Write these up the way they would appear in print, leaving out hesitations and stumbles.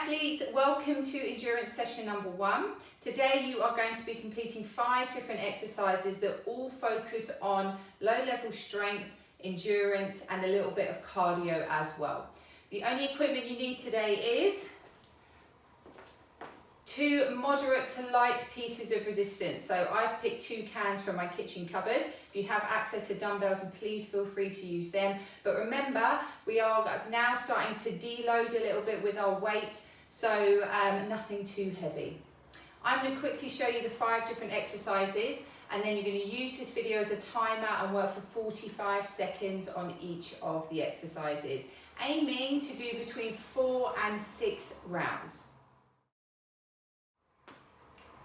Athletes, welcome to endurance session number 1. Today you are going to be completing 5 different exercises that all focus on low level strength, endurance and a little bit of cardio as well. The only equipment you need today is 2 moderate to light pieces of resistance. So I've picked 2 cans from my kitchen cupboard. If you have access to dumbbells, and please feel free to use them. But remember, we are now starting to deload a little bit with our weight, so nothing too heavy. I'm going to quickly show you the 5 different exercises, and then you're going to use this video as a timer and work for 45 seconds on each of the exercises, aiming to do between 4 and 6 rounds.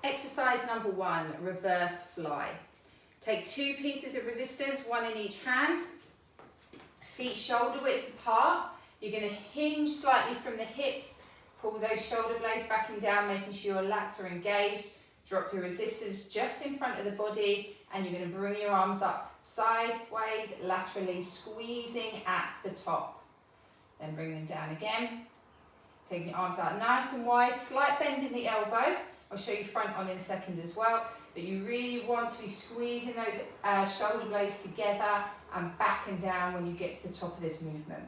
Exercise number 1, reverse fly. Take 2 pieces of resistance, 1 in each hand, feet shoulder width apart. You're going to hinge slightly from the hips, pull those shoulder blades back and down, making sure your lats are engaged. Drop your resistance just in front of the body, and you're going to bring your arms up sideways, laterally, squeezing at the top. Then bring them down again. Taking your arms out nice and wide, slight bend in the elbow. I'll show you front on in a second as well, but you really want to be squeezing those shoulder blades together and back and down when you get to the top of this movement.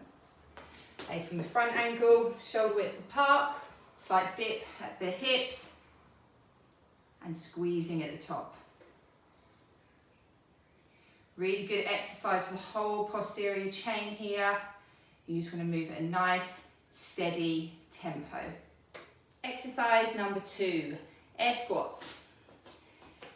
Okay, from the front angle, shoulder width apart, slight dip at the hips and squeezing at the top. Really good exercise for the whole posterior chain here. You just want to move at a nice, steady tempo. Exercise number 2, air squats.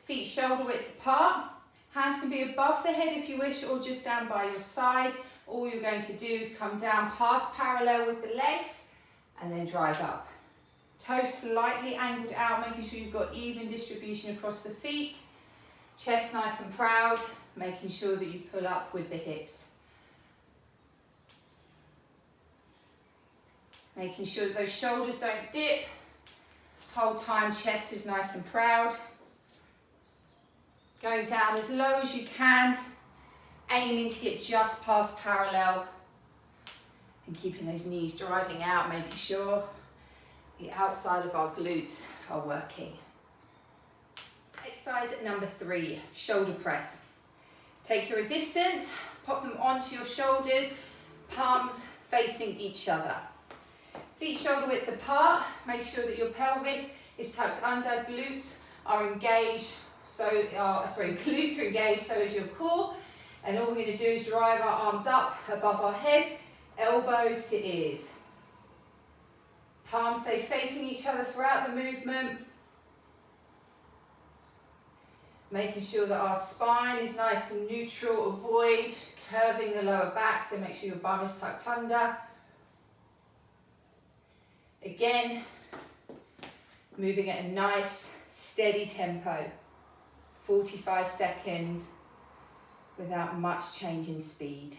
Feet shoulder width apart. Hands can be above the head if you wish, or just down by your side. All you're going to do is come down past parallel with the legs and then drive up. Toes slightly angled out, making sure you've got even distribution across the feet. Chest nice and proud, making sure that you pull up with the hips. Making sure that those shoulders don't dip. Whole time chest is nice and proud. Going down as low as you can, aiming to get just past parallel and keeping those knees driving out, making sure the outside of our glutes are working. Exercise number 3, shoulder press. Take your resistance, pop them onto your shoulders, palms facing each other. Feet shoulder width apart, make sure that your pelvis is tucked under, glutes are engaged, glutes are engaged, so is your core. And all we're going to do is drive our arms up above our head, elbows to ears. Palms stay facing each other throughout the movement. Making sure that our spine is nice and neutral, avoid curving the lower back, so make sure your bum is tucked under. Again, moving at a nice, steady tempo, 45 seconds without much change in speed.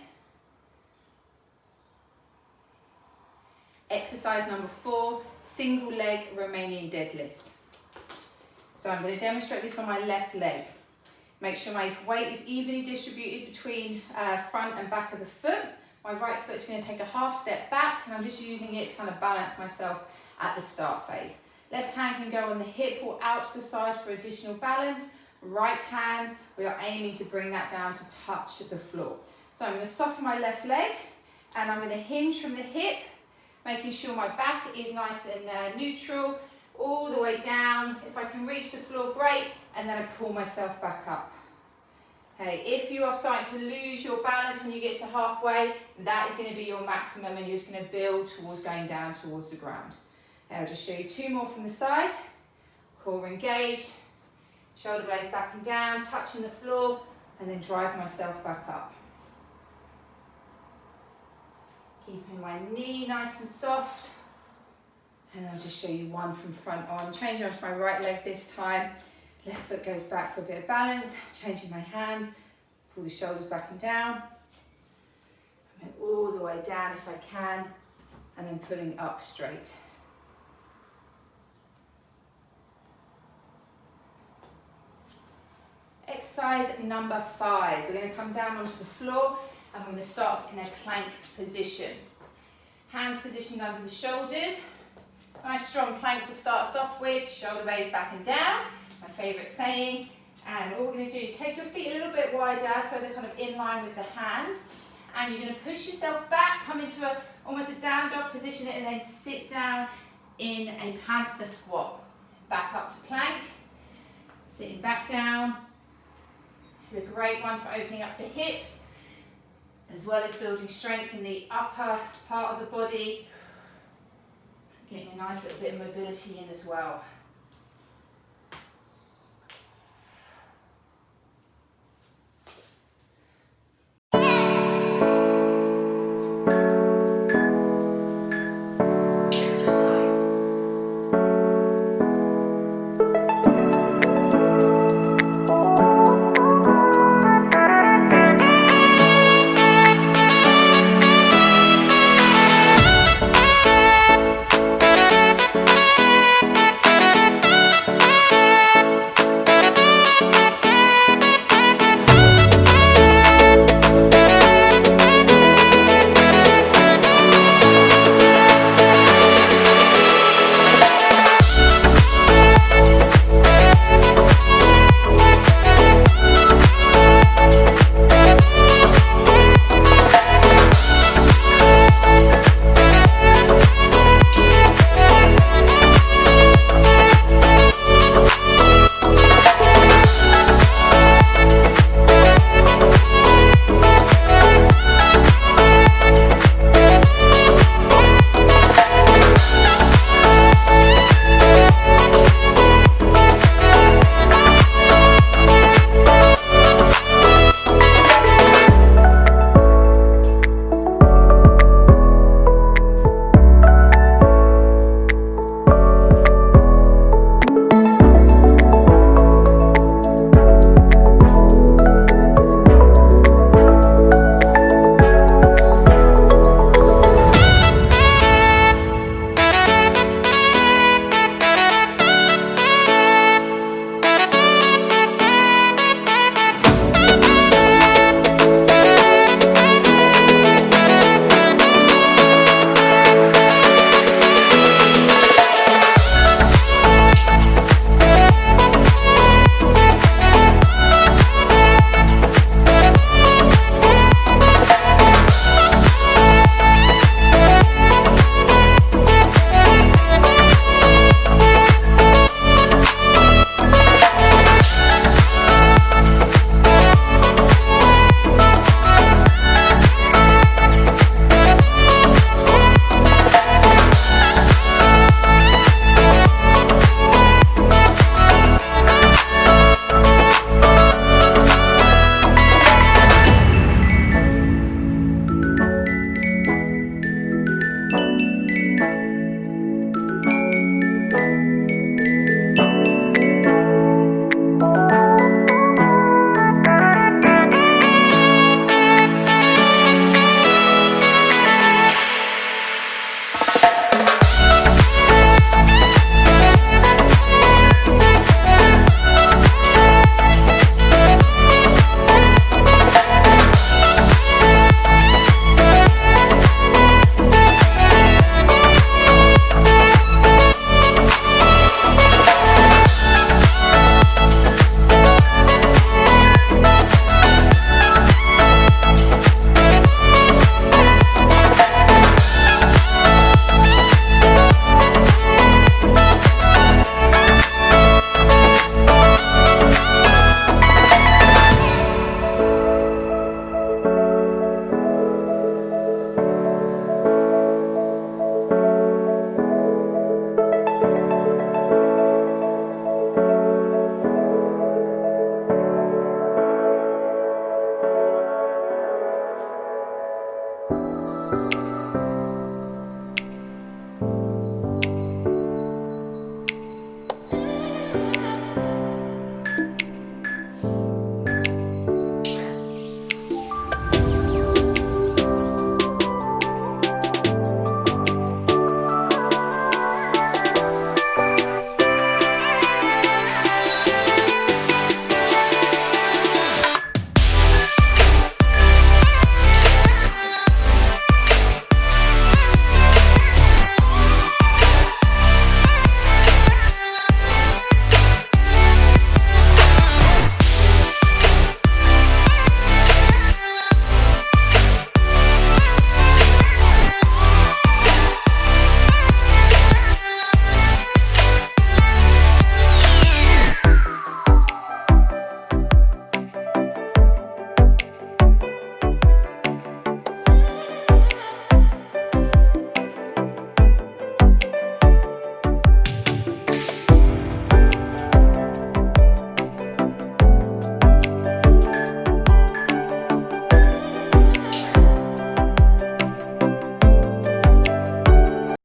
Exercise number 4, single leg Romanian deadlift. So I'm going to demonstrate this on my left leg. Make sure my weight is evenly distributed between front and back of the foot. My right foot's going to take a half step back, and I'm just using it to kind of balance myself at the start phase. Left hand can go on the hip or out to the side for additional balance. Right hand, we are aiming to bring that down to touch the floor. So I'm going to soften my left leg, and I'm going to hinge from the hip, making sure my back is nice and neutral, all the way down. If I can reach the floor, great, and then I pull myself back up. Okay, if you are starting to lose your balance when you get to halfway, that is going to be your maximum, and you're just going to build towards going down towards the ground. Okay, I'll just show you 2 more from the side. Core engaged, shoulder blades back and down, touching the floor, and then drive myself back up. Keeping my knee nice and soft. And I'll just show you 1 from front on. Changing onto my right leg this time. Left foot goes back for a bit of balance, changing my hand, pull the shoulders back and down, and all the way down if I can, and then pulling up straight. Exercise number 5, we're going to come down onto the floor, and we're going to start off in a plank position. Hands positioned under the shoulders, Nice strong plank to start us off with, shoulder blades back and down, my favourite saying. And all we're going to do, take your feet a little bit wider so they're kind of in line with the hands. And you're going to push yourself back, come into almost a down dog position, and then sit down in a panther squat. Back up to plank, sitting back down. This is a great one for opening up the hips, as well as building strength in the upper part of the body. Getting a nice little bit of mobility in as well.